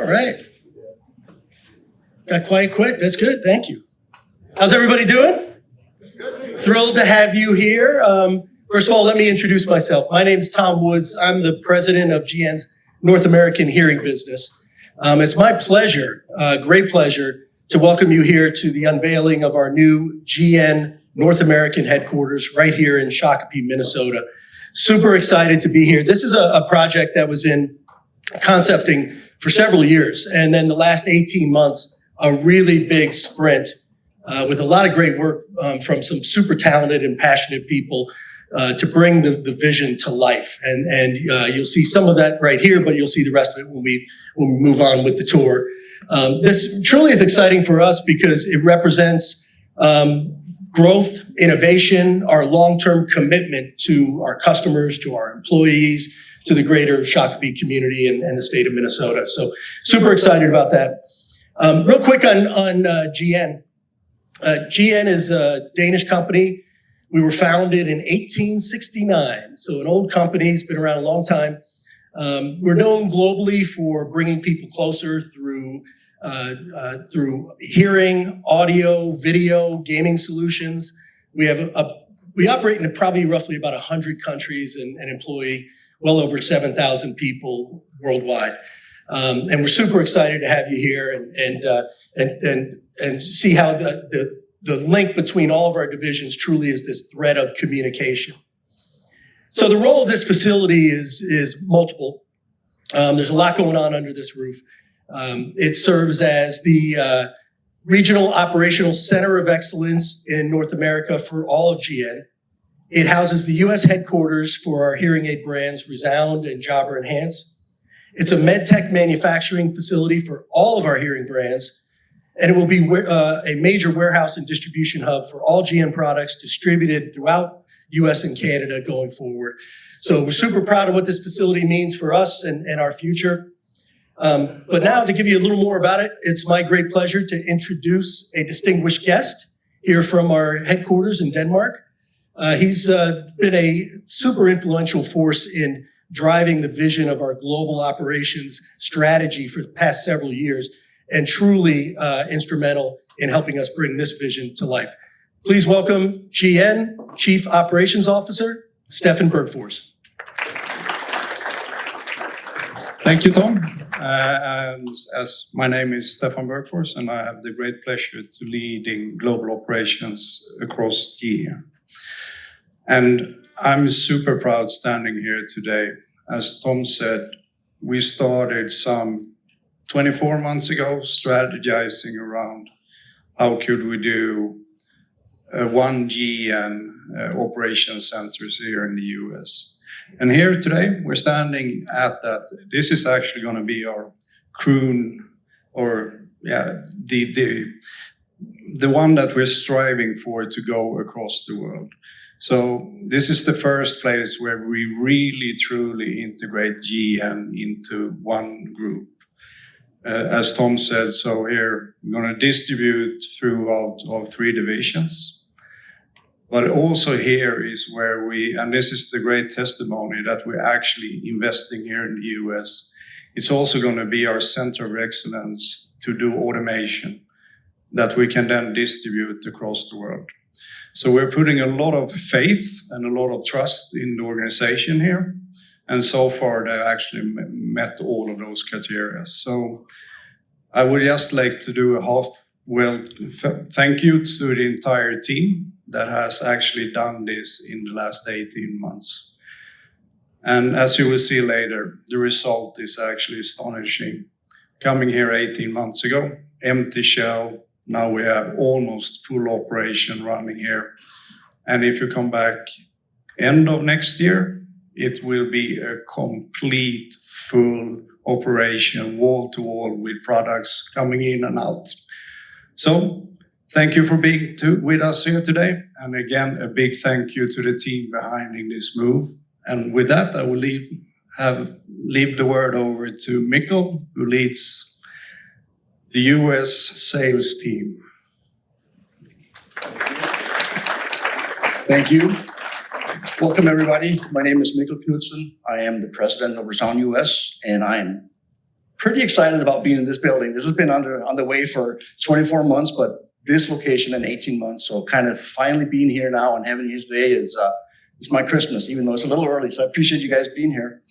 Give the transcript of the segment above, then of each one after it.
All right. Got quiet quick. That's good. Thank you. How's everybody doing? Thrilled to have you here. First of all, let me introduce myself. My name is Tom Woods. I'm the president of GN's North American hearing business. It's my pleasure, great pleasure, to welcome you here to the unveiling of our new GN North American headquarters right here in Shakopee, Minnesota. Super excited to be here. This is a project that was in concepting for several years, and then the last 18 months, a really big sprint with a lot of great work from some super talented and passionate people to bring the vision to life. And you'll see some of that right here, but you'll see the rest of it when we move on with the tour. This truly is exciting for us because it represents growth, innovation, our long-term commitment to our customers, to our employees, to the greater Shakopee community and the state of Minnesota. So super excited about that. Real quick on GN. GN is a Danish company. We were founded in 1869, so an old company. It's been around a long time. We're known globally for bringing people closer through hearing, audio, video, gaming solutions. We operate in probably roughly about 100 countries and employ well over 7,000 people worldwide. And we're super excited to have you here and see how the link between all of our divisions truly is this thread of communication. So the role of this facility is multiple. There's a lot going on under this roof. It serves as the regional operational center of excellence in North America for all of GN. It houses the U.S. headquarters for our hearing aid brands, Resound and Jobber Enhance. It's a med tech manufacturing facility for all of our hearing brands, and it will be a major warehouse and distribution hub for all GN products distributed throughout U.S. and Canada going forward. So we're super proud of what this facility means for us and our future. But now to give you a little more about it, it's my great pleasure to introduce a distinguished guest here from our headquarters in Denmark. He's been a super influential force in driving the vision of our global operations strategy for the past several years, and truly instrumental in helping us bring this vision to life. Please welcome GN Chief Operations Officer, Stefan Bergfors. Thank you, Tom. As my name is Stefan Bergfors, and I have the great pleasure to leading global operations across GN. And I'm super proud standing here today. As Tom said, we started some 24 months ago strategizing around how could we do one GN operation centers here in the US. And here today, we're standing at that. This is actually going to be our croon, or the one that we're striving for to go across the world. So this is the first place where we really truly integrate GN into one group. As Tom said, so here we're going to distribute throughout all three divisions. But also here is where and this is the great testimony that we're actually investing here in the US. It's also going to be our center of excellence to do automation that we can then distribute across the world. So we're putting a lot of faith and a lot of trust in the organization here. And so far, they've actually met all of those criteria. So I would just like to do thank you to the entire team that has actually done this in the last 18 months. And as you will see later, the result is actually astonishing. Coming here 18 months ago, empty shell. Now we have almost full operation running here. And if you come back end of next year, it will be a complete full operation, wall to wall, with products coming in and out. So thank you for being with us here today. And again, a big thank you to the team behind this move. And with that, I will leave the word over to Mikkel, who leads the US sales team. Thank you. Welcome, everybody. My name is Mikkel Knudsen. I am the president of Resound US, and I am pretty excited about being in this building. This has been on the way for 24 months, but this location in 18 months. So kind of finally being here now and having you today is it's my Christmas, even though it's a little early. So I appreciate you guys being here.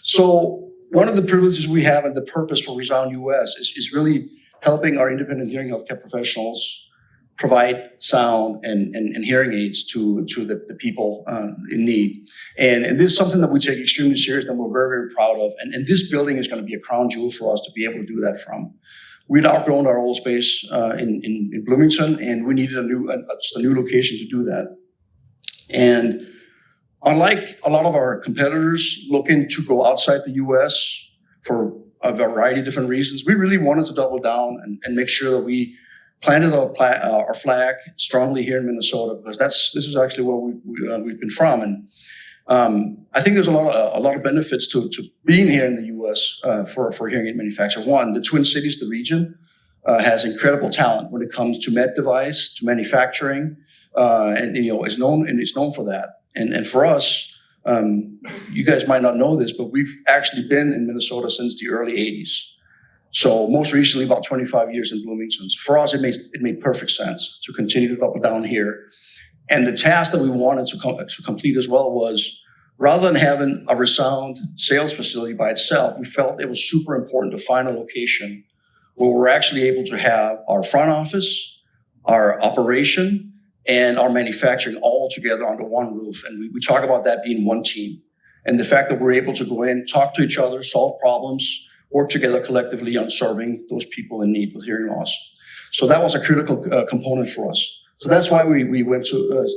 So one of the privileges we have and the purpose for Resound US is really helping our independent hearing healthcare professionals provide sound and hearing aids to the people in need. And this is something that we take extremely serious and we're very, very proud of. And this building is going to be a crown jewel for us to be able to do that from. We'd outgrown our old space in Bloomington, and we needed just a new location to do that. And unlike a lot of our competitors looking to go outside the US for a variety of different reasons, we really wanted to double down and make sure that we planted our flag strongly here in Minnesota, because this is actually where we've been from. And I think there's a lot of benefits to being here in the U.S. For hearing aid manufacture. One, the Twin Cities, the region, has incredible talent when it comes to med device, to manufacturing, and it's known for that. And for us, you guys might not know this, but we've actually been in Minnesota since the early 80s. So most recently, about 25 years in Bloomington. So for us, it made perfect sense to continue to double down here. And the task that we wanted to complete as well was, rather than having a Resound sales facility by itself, we felt it was super important to find a location where we're actually able to have our front office, our operation, and our manufacturing all together under one roof. And we talk about that being one team. And the fact that we're able to go in, talk to each other, solve problems, work together collectively on serving those people in need with hearing loss. So that was a critical component for us. So that's why we went to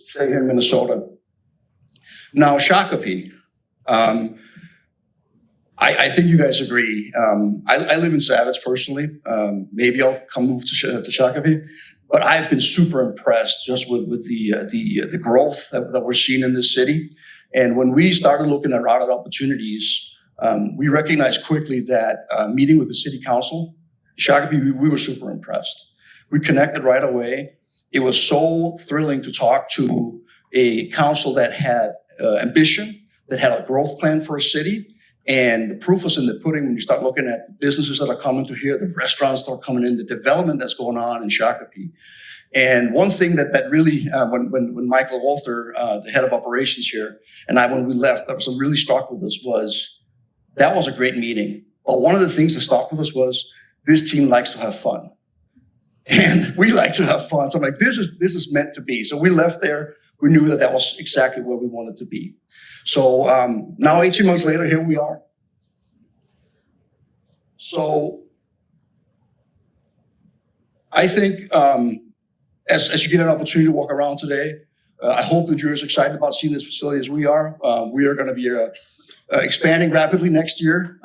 stay here in Minnesota. Now, Shakopee, I think you guys agree. I live in Savage personally. Maybe I'll come move to Shakopee, but I've been super impressed just with the growth that we're seeing in this city. And when we started looking at routed opportunities, we recognized quickly that meeting with the city council, Shakopee, we were super impressed. We connected right away. It was so thrilling to talk to a council that had ambition, that had a growth plan for a city. And the proof was in the pudding when you start looking at the businesses that are coming to here, the restaurants that are coming in, the development that's going on in Shakopee. And one thing that really, when Michael Walther, the head of operations here, and when we left, that was really struck with us was, that was a great meeting. But one of the things that stuck with us was, this team likes to have fun. And we like to have fun. So I'm like, this is meant to be. So we left there. We knew that was exactly where we wanted to be. So now 18 months later, here we are. So I think as you get an opportunity to walk around today, I hope that you're as excited about seeing this facility as we are. We are going to be expanding rapidly next year.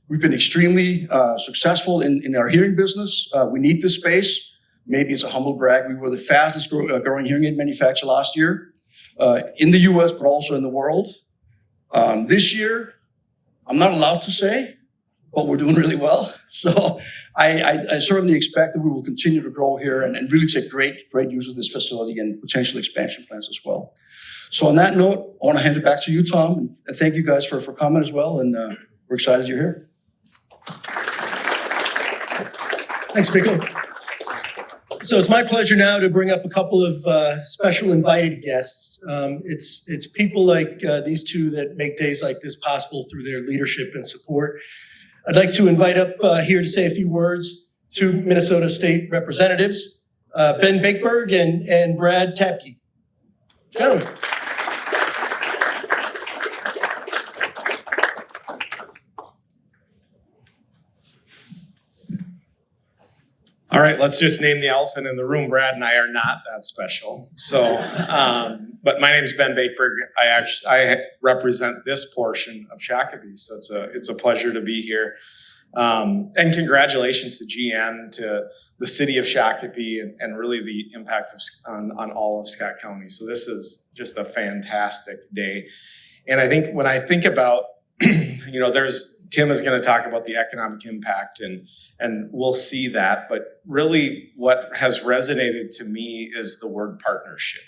We've been extremely successful in our hearing business. We need this space. Maybe it's a humble brag. We were the fastest growing hearing aid manufacturer last year in the US, but also in the world. This year, I'm not allowed to say, but we're doing really well. So I certainly expect that we will continue to grow here and really take great use of this facility and potential expansion plans as well. So on that note, I want to hand it back to you, Tom, and thank you guys for coming as well. And we're excited you're here. Thanks, Mikkel. So it's my pleasure now to bring up a couple of special invited guests. It's people like these two that make days like this possible through their leadership and support. I'd like to invite up here to say a few words to Minnesota State Representatives, Ben Bakeberg and Brad Tapke. Gentlemen. All right, let's just name the elephant in the room. Brad and I are not that special. So, but my name is Ben Bakeberg. I represent this portion of Shakopee, so it's a pleasure to be here. And congratulations to GM, to the city of Shakopee, and really the impact on all of Scott County. So this is just a fantastic day. And I think when I think about, Tim is going to talk about the economic impact, and we'll see that. But really what has resonated to me is the word partnership,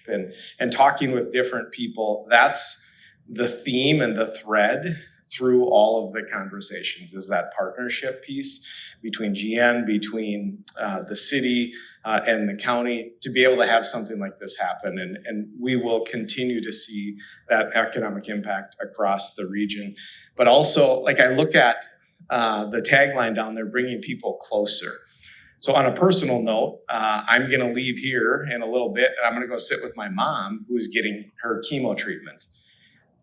and talking with different people. That's the theme and the thread through all of the conversations is that partnership piece between GN, between the city and the county to be able to have something like this happen. And we will continue to see that economic impact across the region. But also, like I look at the tagline down there, bringing people closer. So on a personal note, I'm gonna leave here in a little bit and I'm gonna go sit with my mom who's getting her chemo treatment.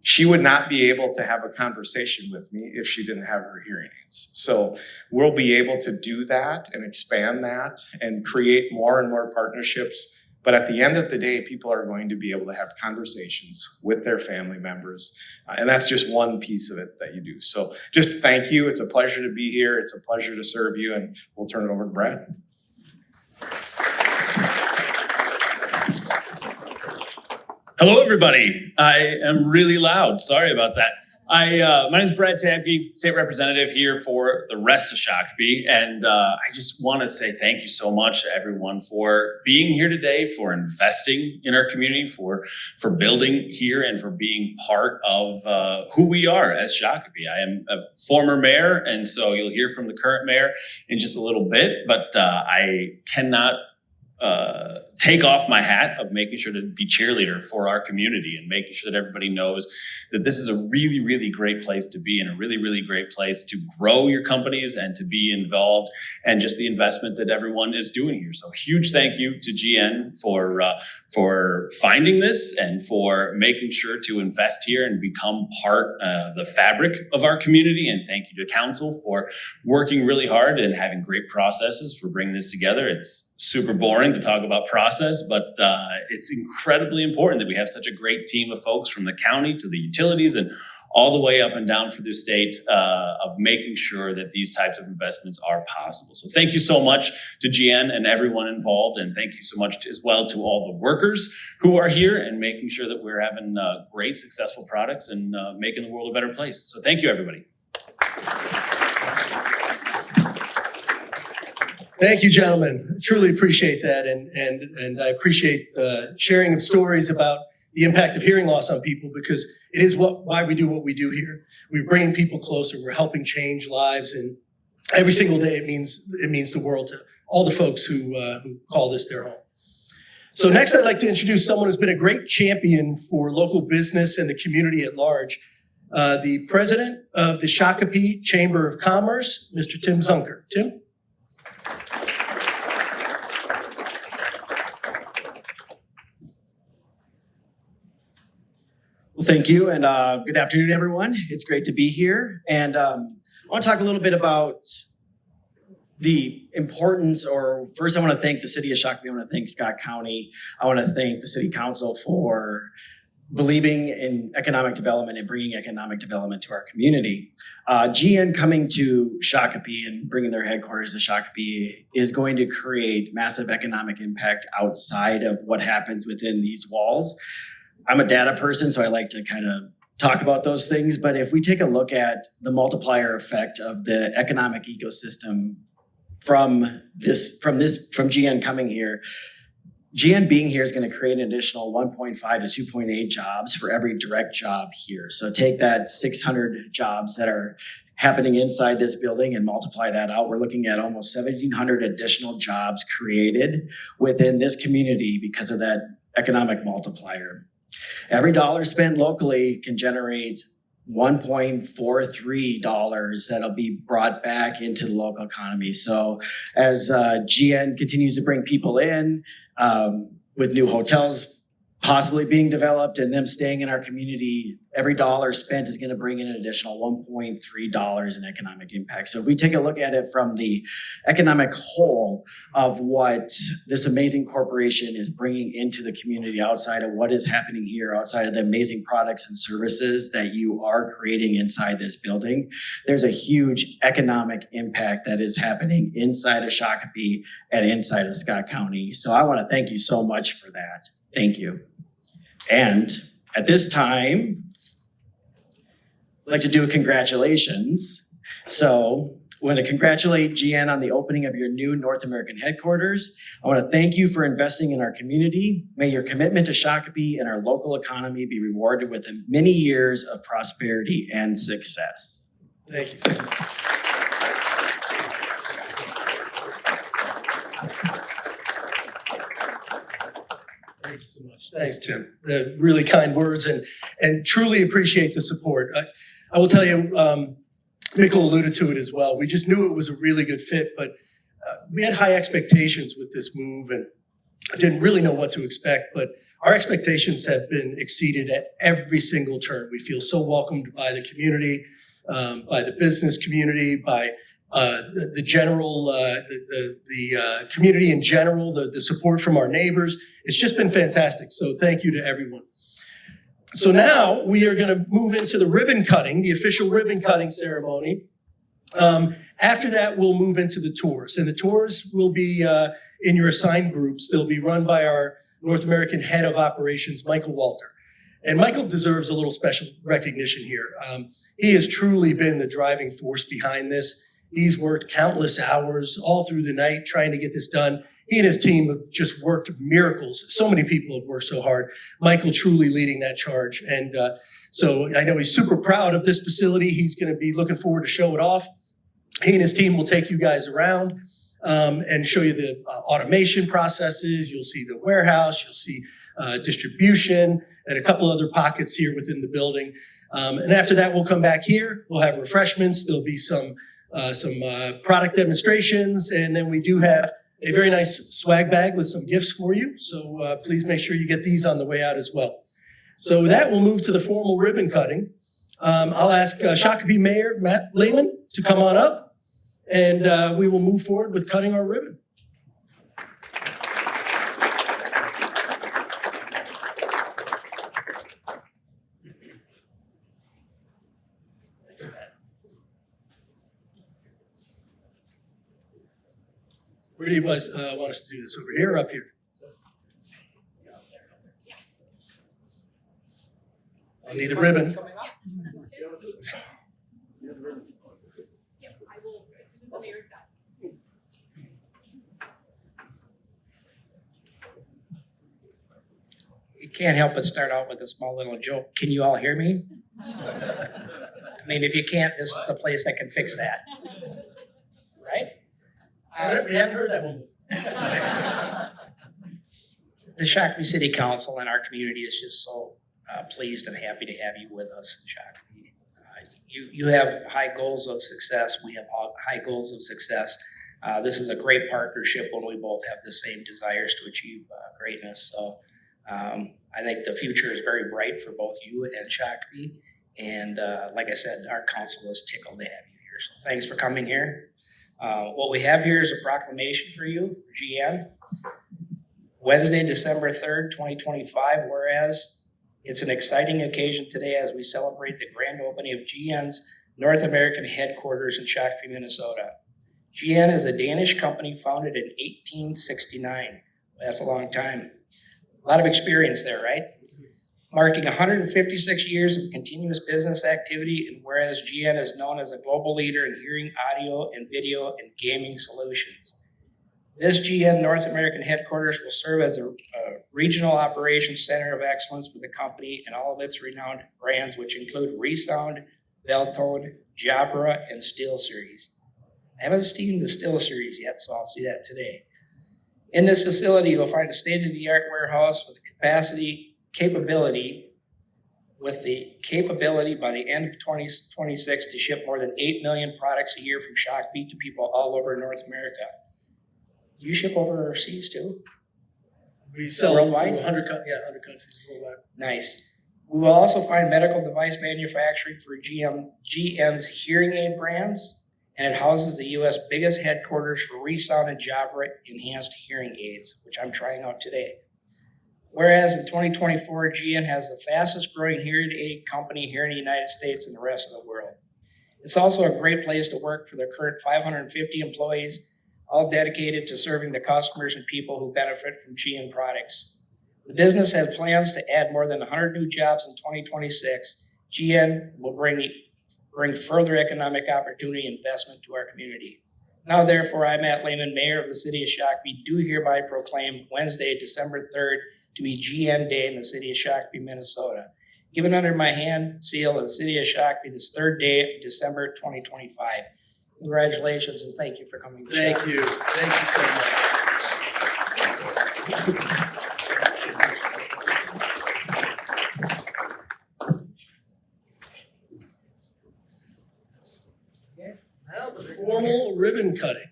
She would not be able to have a conversation with me if she didn't have her hearing aids. So we'll be able to do that and expand that and create more and more partnerships. But at the end of the day, people are going to be able to have conversations with their family members. And that's just one piece of it that you do. So just thank you. It's a pleasure to be here. It's a pleasure to serve you. And we'll turn it over to Brad. Hello, everybody. I am really loud. Sorry about that. My name is Brad Tabke, state representative here for the rest of Shakopee. And I just want to say thank you so much to everyone for being here today, for investing in our community, for building here and for being part of who we are as Shakopee. I am a former mayor, and so you'll hear from the current mayor in just a little bit, but I cannot take off my hat of making sure to be cheerleader for our community and making sure that everybody knows that this is a really, really great place to be and a really, really great place to grow your companies and to be involved and just the investment that everyone is doing here. So huge thank you to GN for finding this and for making sure to invest here and become part of the fabric of our community. And thank you to council for working really hard and having great processes for bringing this together. It's super boring to talk about process, but it's incredibly important that we have such a great team of folks from the county to the utilities and all the way up and down for the state of making sure that these types of investments are possible. So thank you so much to GN and everyone involved, and thank you so much as well to all the workers who are here and making sure that we're having great, successful products and making the world a better place. So thank you, everybody. Thank you, gentlemen. Truly appreciate that, and I appreciate the sharing of stories about the impact of hearing loss on people, because it is why we do what we do here. We're bringing people closer. We're helping change lives, and every single day it means the world to all the folks who call this their home. So next, I'd like to introduce someone who's been a great champion for local business and the community at large. The president of the Shakopee Chamber of Commerce, Mr. Tim Zunker. Tim? Well, thank you, and good afternoon, everyone. It's great to be here, and I want to talk a little bit about the importance, or first I want to thank the city of Shakopee. I want to thank Scott County. I want to thank the city council for believing in economic development and bringing economic development to our community. GN coming to Shakopee and bringing their headquarters to Shakopee is going to create massive economic impact outside of what happens within these walls. I'm a data person, so I like to kind of talk about those things. But if we take a look at the multiplier effect of the economic ecosystem from GN coming here, GN being here is going to create an additional 1.5 to 2.8 jobs for every direct job here. So take that 600 jobs that are happening inside this building and multiply that out. We're looking at almost 1,700 additional jobs created within this community because of that economic multiplier. Every dollar spent locally can generate $1.43 that'll be brought back into the local economy. So as GN continues to bring people in, with new hotels possibly being developed and them staying in our community, every dollar spent is going to bring in an additional $1.3 in economic impact. So if we take a look at it from the economic whole of what this amazing corporation is bringing into the community outside of what is happening here, outside of the amazing products and services that you are creating inside this building, there's a huge economic impact that is happening inside of Shakopee and inside of Scott County. So I want to thank you so much for that. Thank you. And at this time, I'd like to do a congratulations. So I want to congratulate GN on the opening of your new North American headquarters. I want to thank you for investing in our community. May your commitment to Shakopee and our local economy be rewarded with many years of prosperity and success. Thank you. Thank you so much. Thanks, Tim. Really kind words and truly appreciate the support. I will tell you, Mikkel alluded to it as well. We just knew it was a really good fit, but we had high expectations with this move and didn't really know what to expect, but our expectations have been exceeded at every single turn. We feel so welcomed by the community, by the business community, by the general, the community in general, the support from our neighbors. It's just been fantastic. So thank you to everyone. So now we are going to move into the ribbon cutting, the official ribbon cutting ceremony. After that, we'll move into the tours, and the tours will be in your assigned groups. They'll be run by our North American Head of Operations, Michael Walter. And Michael deserves a little special recognition here. He has truly been the driving force behind this. He's worked countless hours all through the night trying to get this done. He and his team have just worked miracles. So many people have worked so hard. Michael truly leading that charge. And so I know he's super proud of this facility. He's going to be looking forward to show it off. He and his team will take you guys around and show you the automation processes. You'll see the warehouse. You'll see distribution and a couple other pockets here within the building. And after that, we'll come back here. We'll have refreshments. There'll be some product demonstrations. And then we do have a very nice swag bag with some gifts for you. So please make sure you get these on the way out as well. So with that, we'll move to the formal ribbon cutting. I'll ask Shakopee Mayor Matt Lehman to come on up, and we will move forward with cutting our ribbon. Thanks, Matt. Where do you guys want us to do this? Over here or up here? I'll need the ribbon. You can't help but start out with a small little joke. Can you all hear me? I mean, if you can't, this is the place that can fix that. Right? We haven't heard that one. The Shakopee City Council and our community is just so pleased and happy to have you with us in Shakopee. You have high goals of success. We have high goals of success. This is a great partnership when we both have the same desires to achieve greatness. So I think the future is very bright for both you and Shakopee. And like I said, our council is tickled to have you here. So thanks for coming here. What we have here is a proclamation for you, for GN. Wednesday, December 3rd, 2025, whereas it's an exciting occasion today as we celebrate the grand opening of GN's North American headquarters in Shakopee, Minnesota. GN is a Danish company founded in 1869. That's a long time. A lot of experience there, right? Marking 156 years of continuous business activity, and whereas GN is known as a global leader in hearing, audio, and video and gaming solutions. This GN North American headquarters will serve as a regional operations center of excellence for the company and all of its renowned brands, which include ReSound, Beltone, Jabra, and SteelSeries. I haven't seen the SteelSeries yet, so I'll see that today. In this facility, you'll find a state-of-the-art warehouse with capability by the end of 2026 to ship more than 8 million products a year from Shakopee to people all over North America. You ship overseas too? We sell Worldwide? to 100 countries worldwide. Nice. We will also find medical device manufacturing for GN's hearing aid brands, and it houses the U.S. biggest headquarters for ReSound and Jabra enhanced hearing aids, which I'm trying out today. Whereas in 2024, GN has the fastest growing hearing aid company here in the United States and the rest of the world. It's also a great place to work for their current 550 employees, all dedicated to serving the customers and people who benefit from GN products. The business has plans to add more than 100 new jobs in 2026. GN will bring bring further economic opportunity and investment to our community. Now therefore, I, Matt Lehman, Mayor of the City of Shakopee, do hereby proclaim Wednesday, December 3rd to be GM Day in the City of Shakopee, Minnesota. Given under my hand seal of the City of Shakopee this 3rd day of December 2025. Congratulations and thank you for coming to Thank Shakopee. you. Thank you so much. Now the formal ribbon cutting.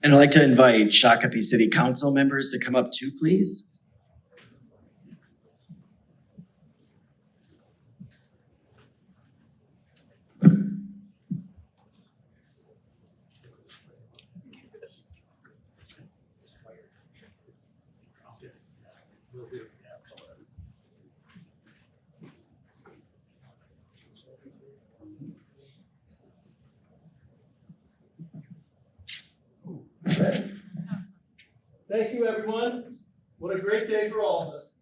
And I'd like to invite Shakopee City Council members to come up too, please. Thank you, everyone. What a great day for all of us.